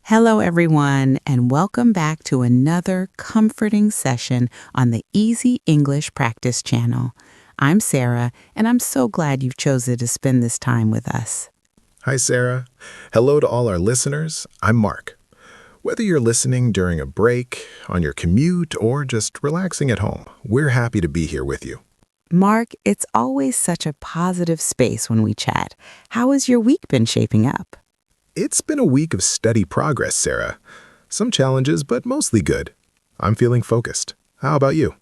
Hello, everyone, and welcome back to another comforting session on the Easy English Practice channel. I'm Sarah, and I'm so glad you've chosen to spend this time with us. Hi, Sarah. Hello to all our listeners. I'm Mark. Whether you're listening during a break, on your commute, or just relaxing at home, we're happy to be here with you. Mark, it's always such a positive space when we chat. How has your week been shaping up? It's been a week of steady progress, Sarah. Some challenges, but mostly good. I'm feeling focused. How about you?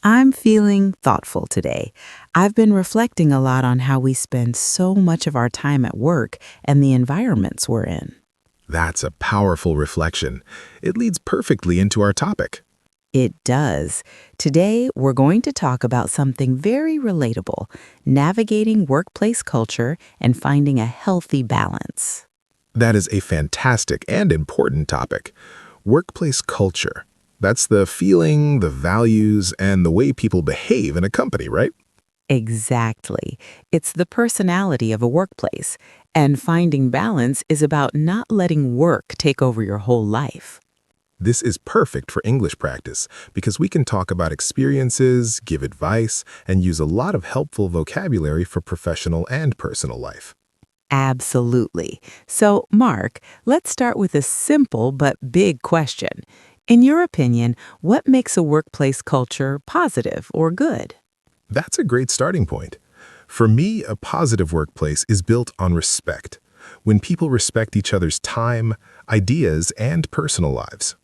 I'm feeling thoughtful today. I've been reflecting a lot on how we spend so much of our time at work and the environments we're in. That's a powerful reflection. It leads perfectly into our topic. It does. Today, we're going to talk about something very relatable, navigating workplace culture and finding a healthy balance. That is a fantastic and important topic. Workplace culture. That's the feeling, the values, and the way people behave in a company, right? Exactly. It's the personality of a workplace, and finding balance is about not letting work take over your whole life. This is perfect for English practice because we can talk about experiences, give advice, and use a lot of helpful vocabulary for professional and personal life. Absolutely. So, Mark, let's start with a simple but big question. In your opinion, what makes a workplace culture positive or good? That's a great starting point. For me, a positive workplace is built on respect, when people respect each other's time, ideas, and personal lives.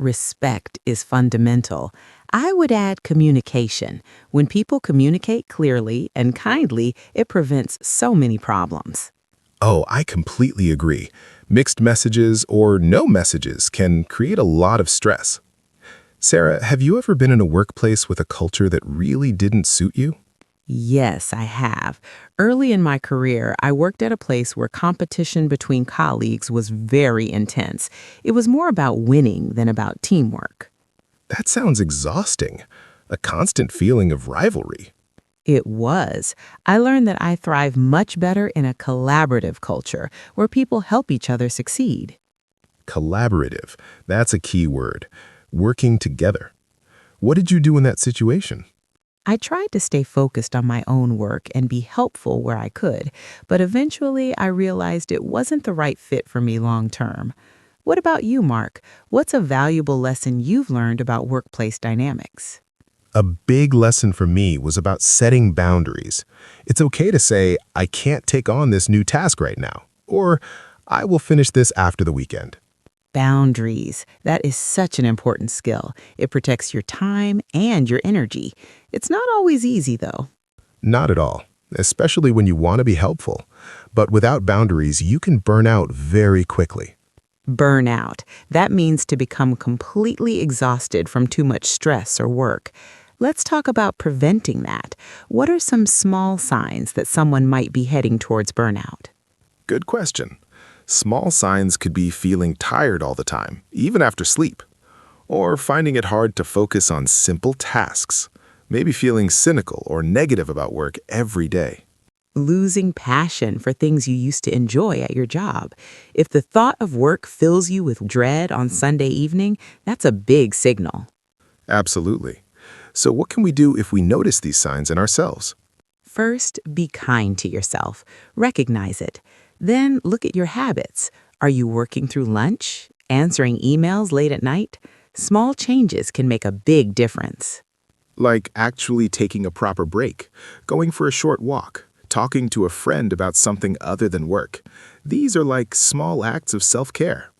Respect is fundamental. I would add communication. When people communicate clearly and kindly, it prevents so many problems. Oh, I completely agree. Mixed messages or no messages can create a lot of stress. Sarah, have you ever been in a workplace with a culture that really didn't suit you? Yes, I have. Early in my career, I worked at a place where competition between colleagues was very intense. It was more about winning than about teamwork. That sounds exhausting. A constant feeling of rivalry. It was. I learned that I thrive much better in a collaborative culture where people help each other succeed. Collaborative. That's a key word. Working together. What did you do in that situation? I tried to stay focused on my own work and be helpful where I could, but eventually I realized it wasn't the right fit for me long term. What about you, Mark? What's a valuable lesson you've learned about workplace dynamics? A big lesson for me was about setting boundaries. It's okay to say, I can't take on this new task right now, or I will finish this after the weekend. Boundaries. That is such an important skill. It protects your time and your energy. It's not always easy, though. Not at all, especially when you want to be helpful. But without boundaries, you can burn out very quickly. Burnout. That means to become completely exhausted from too much stress or work. Let's talk about preventing that. What are some small signs that someone might be heading towards burnout? Good question. Small signs could be feeling tired all the time, even after sleep, or finding it hard to focus on simple tasks, maybe feeling cynical or negative about work every day. Losing passion for things you used to enjoy at your job. If the thought of work fills you with dread on Sunday evening, that's a big signal. Absolutely. So what can we do if we notice these signs in ourselves? First, be kind to yourself. Recognize it. Then look at your habits. Are you working through lunch? Answering emails late at night? Small changes can make a big difference. Like actually taking a proper break, going for a short walk, talking to a friend about something other than work. These are like small acts of self-care.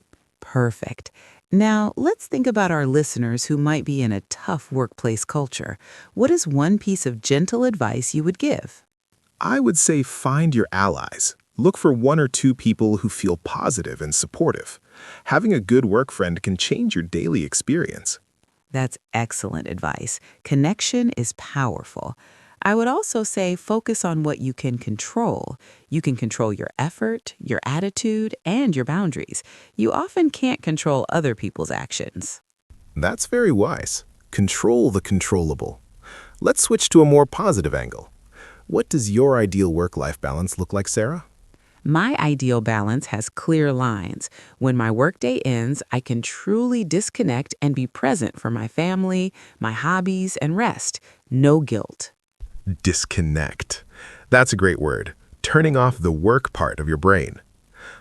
Perfect. Now, let's think about our listeners who might be in a tough workplace culture. What is one piece of gentle advice you would give? I would say find your allies. Look for one or two people who feel positive and supportive. Having a good work friend can change your daily experience. That's excellent advice. Connection is powerful. I would also say focus on what you can control. You can control your effort, your attitude, and your boundaries. You often can't control other people's actions. That's very wise. Control the controllable. Let's switch to a more positive angle. What does your ideal work-life balance look like, Sarah? My ideal balance has clear lines. When my workday ends, I can truly disconnect and be present for my family, my hobbies, and rest. No guilt. Disconnect. That's a great word. Turning off the work part of your brain.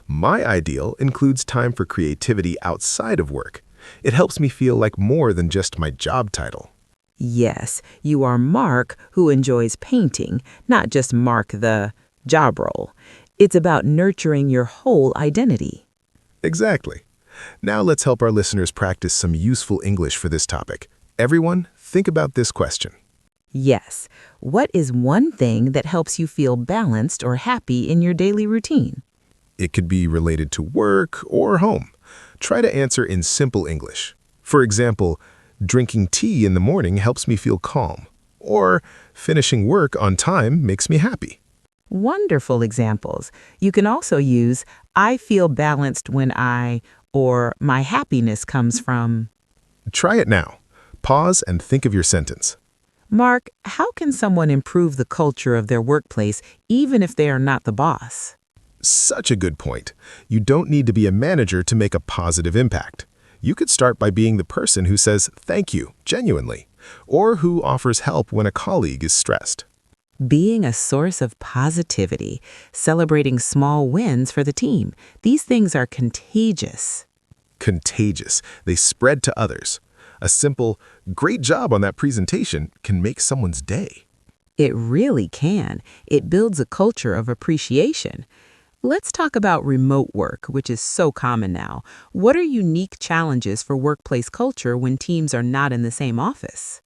My ideal includes time for creativity outside of work. It helps me feel like more than just my job title. Yes, you are Mark who enjoys painting, not just Mark the job role. It's about nurturing your whole identity. Exactly. Now let's help our listeners practice some useful English for this topic. Everyone, think about this question. Yes, what is one thing that helps you feel balanced or happy in your daily routine? It could be related to work or home. Try to answer in simple English. For example, drinking tea in the morning helps me feel calm. Or finishing work on time makes me happy. Wonderful examples. You can also use I feel balanced when or my happiness comes from. Try it now. Pause and think of your sentence. Mark, how can someone improve the culture of their workplace even if they are not the boss? Such a good point. You don't need to be a manager to make a positive impact. You could start by being the person who says thank you, genuinely, or who offers help when a colleague is stressed. Being a source of positivity, celebrating small wins for the team. These things are contagious. Contagious. They spread to others. A simple, great job on that presentation can make someone's day. It really can. It builds a culture of appreciation. Let's talk about remote work, which is so common now. What are unique challenges for workplace culture when teams are not in the same office?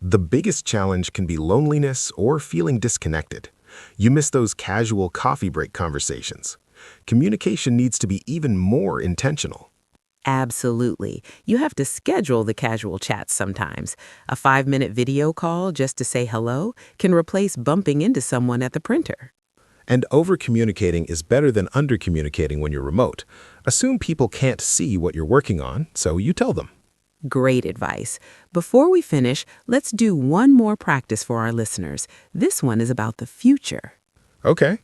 The biggest challenge can be loneliness or feeling disconnected. You miss those casual coffee break conversations. Communication needs to be even more intentional. Absolutely. You have to schedule the casual chats sometimes. A 5-minute video call just to say hello can replace bumping into someone at the printer. And over-communicating is better than under-communicating when you're remote. Assume people can't see what you're working on, so you tell them. Great advice. Before we finish, let's do one more practice for our listeners. This one is about the future. Okay.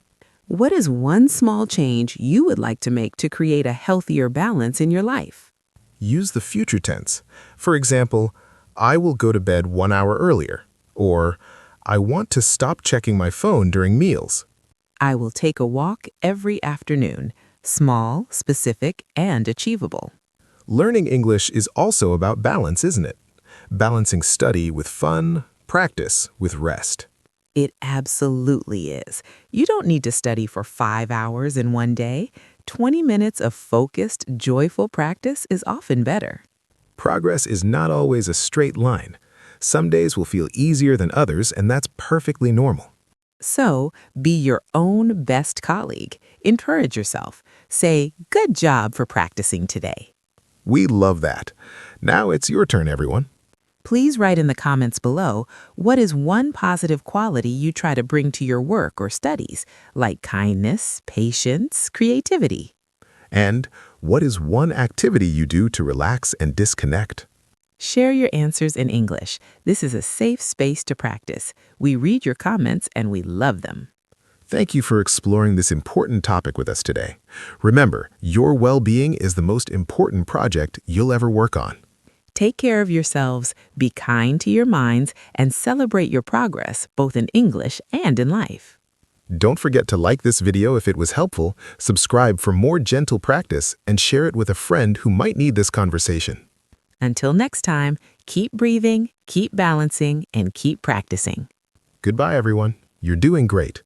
What is one small change you would like to make to create a healthier balance in your life? Use the future tense. For example, I will go to bed 1 hour earlier. Or, I want to stop checking my phone during meals. I will take a walk every afternoon. Small, specific, and achievable. Learning English is also about balance, isn't it? Balancing study with fun, practice with rest. It absolutely is. You don't need to study for 5 hours in one day. 20 minutes of focused, joyful practice is often better. Progress is not always a straight line. Some days will feel easier than others, and that's perfectly normal. So, be your own best colleague. Encourage yourself. Say, good job for practicing today. We love that. Now it's your turn, everyone. Please write in the comments below, what is one positive quality you try to bring to your work or studies, like kindness, patience, creativity? And what is one activity you do to relax and disconnect? Share your answers in English. This is a safe space to practice. We read your comments and we love them. Thank you for exploring this important topic with us today. Remember, your well-being is the most important project you'll ever work on. Take care of yourselves, be kind to your minds, and celebrate your progress, both in English and in life. Don't forget to like this video if it was helpful, subscribe for more gentle practice, and share it with a friend who might need this conversation. Until next time, keep breathing, keep balancing, and keep practicing. Goodbye, everyone. You're doing great.